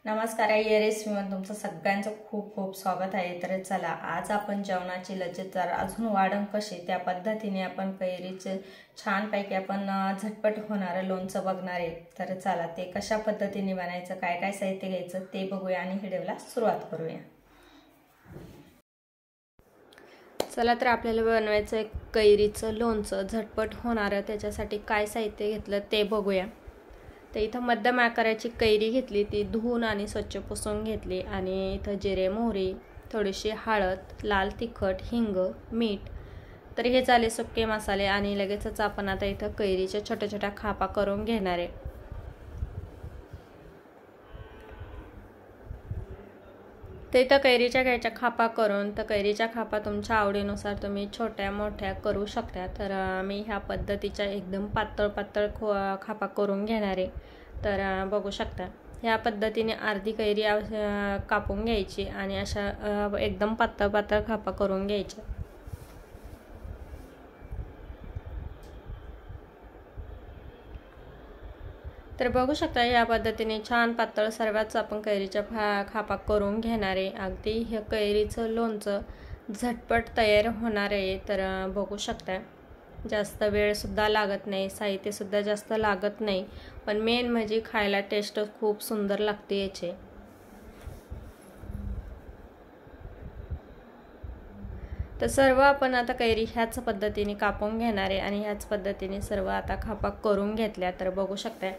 नमस्कार या रेसिपीमध्ये तुमचं सगळ्यांचं खूप खूप स्वागत आहे। तर चला आज आपण जेवणाची लज्जतदार अजून वाढण कशी त्या पद्धतीने आपण कैरीचे छानपैकी आपण झटपट होणारं लोणचं बघणार आहे। तर चला ते कशा पद्धतीने बनायचं, काय काय साहित्य घ्यायचं ते बघूया आणि व्हिडिओला सुरुवात करूया। चला तर आपल्याला बनवायचं आहे कैरीचं लोणचं झटपट होणारं। त्याच्यासाठी काय साहित्य घेतलं ते बघूया। तर इथं मध्यम आकाराची कैरी घेतली, ती धुवून आणि स्वच्छ पुसून घेतली आणि इथं जिरे मोहरी, थोडीशी हळद, लाल तिखट, हिंग, मीठ। तर हे झाले सुके मसाले आणि लगेचच आपण आता इथं कैरीच्या छोट्या छोट्या खापा करून घेणार आहे। तर इथं कैरीच्या घ्यायच्या खापा करून, तर कैरीच्या खापा तुमच्या आवडीनुसार तुम्ही छोट्या मोठ्या करू शकता। तर मी ह्या पद्धतीच्या एकदम पातळ पातळ खापा करून घेणार आहे। तर बघू शकता ह्या पद्धतीने अर्धी कैरी कापून घ्यायची आणि अशा एकदम पातळ पातळ खापा करून घ्यायच्या। तर बघू शकता या पद्धतीने छान पातळ सर्वात आपण कैरीच्या खापा करून घेणार आहे। अगदी हे कैरीचं लोणचं झटपट तयार होणार आहे। तर बघू शकता जास्त वेळ सुद्धा लागत नाही, साहित्य सुद्धा जास्त लागत नाही, पण मेन म्हणजे खायला टेस्ट खूप सुंदर लागते याची। तर सर्व आपण आता कैरी ह्याच पद्धतीने कापून घेणार आहे आणि ह्याच पद्धतीने सर्व आता खापा करून घेतल्या। तर बघू शकता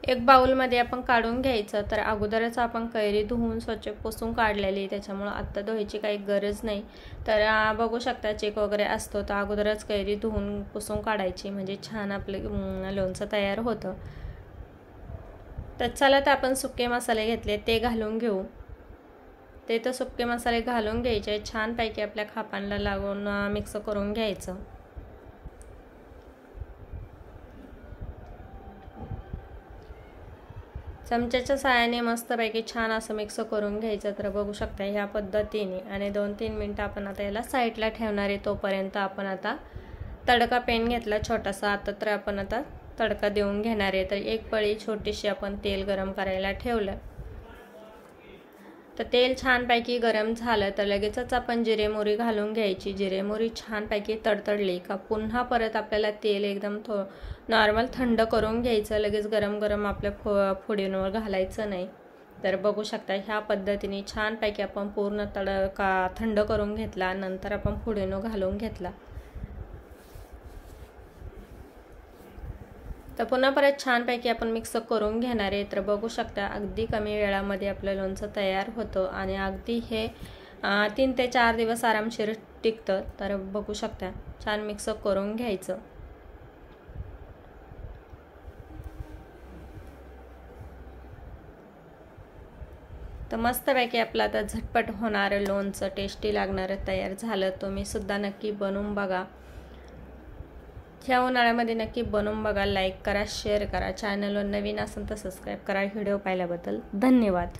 एक बाउलमध्ये आपण काढून घ्यायचं। तर अगोदरच आपण कैरी धुवून स्वच्छ पुसून काढलेली, त्याच्यामुळे आता धुवायची काही गरज नाही। तर बघू शकता चेक वगैरे असतो, तर अगोदरच कैरी धुवून पुसून काढायची म्हणजे छान आपलं लोणचं तयार होतं। तर चला तर आपण सुके मसाले घेतले ते घालून घेऊ। ते तर सुके मसाले घालून घ्यायचे, छानपैकी आपल्या खापांना लागून मिक्स करून घ्यायचं। चमच्याच्या साहाय्याने मस्तपैकी छान असं मिक्स करून घ्यायचं। तर बघू शकता ह्या पद्धतीने आणि 2-3 मिनिटं आपण आता याला साईडला ठेवणार आहे। तोपर्यंत आपण आता तडका पॅन घेतला छोटासा, आता तर आपण आता तडका देऊन घेणार आहे। तर एक पळी छोटीशी आपण तेल गरम करायला ठेवलं। तर तेल छानपैकी गरम झालं तर लगेचच आपण जिरे मोहरी घालून घ्यायची। जिरे मोहरी छानपैकी तडतडली का पुन्हा परत आपल्याला तेल एकदम नॉर्मल थंड करून घ्यायचं, लगेच गरम गरम आपल्या फोडणीवर घालायचं नाही। तर बघू शकता ह्या पद्धतीने छानपैकी आपण पूर्ण तडका थंड करून घेतला, नंतर आपण फोडणी घालून घेतला। तर पुन्हा परत छानपैकी आपण मिक्स करून घेणार आहे। तर बघू शकता अगदी कमी वेळामध्ये आपलं लोणचं तयार होतं आणि अगदी हे 3 ते 4 दिवस आरामशीर टिकतं। तर बघू शकता छान मिक्स करून घ्यायचं। तर मस्तपैकी आपलं आता झटपट होणारं लोणचं टेस्टी लागणारं तयार झालं। तुम्ही सुद्धा नक्की बनवून बघा, ह्या उन्हाळ्यामध्ये नक्की बनवून बघा। लाईक करा, शेअर करा, चॅनलवर नवीन असेल तर सबस्क्राईब करा। व्हिडिओ पाहिल्याबद्दल धन्यवाद।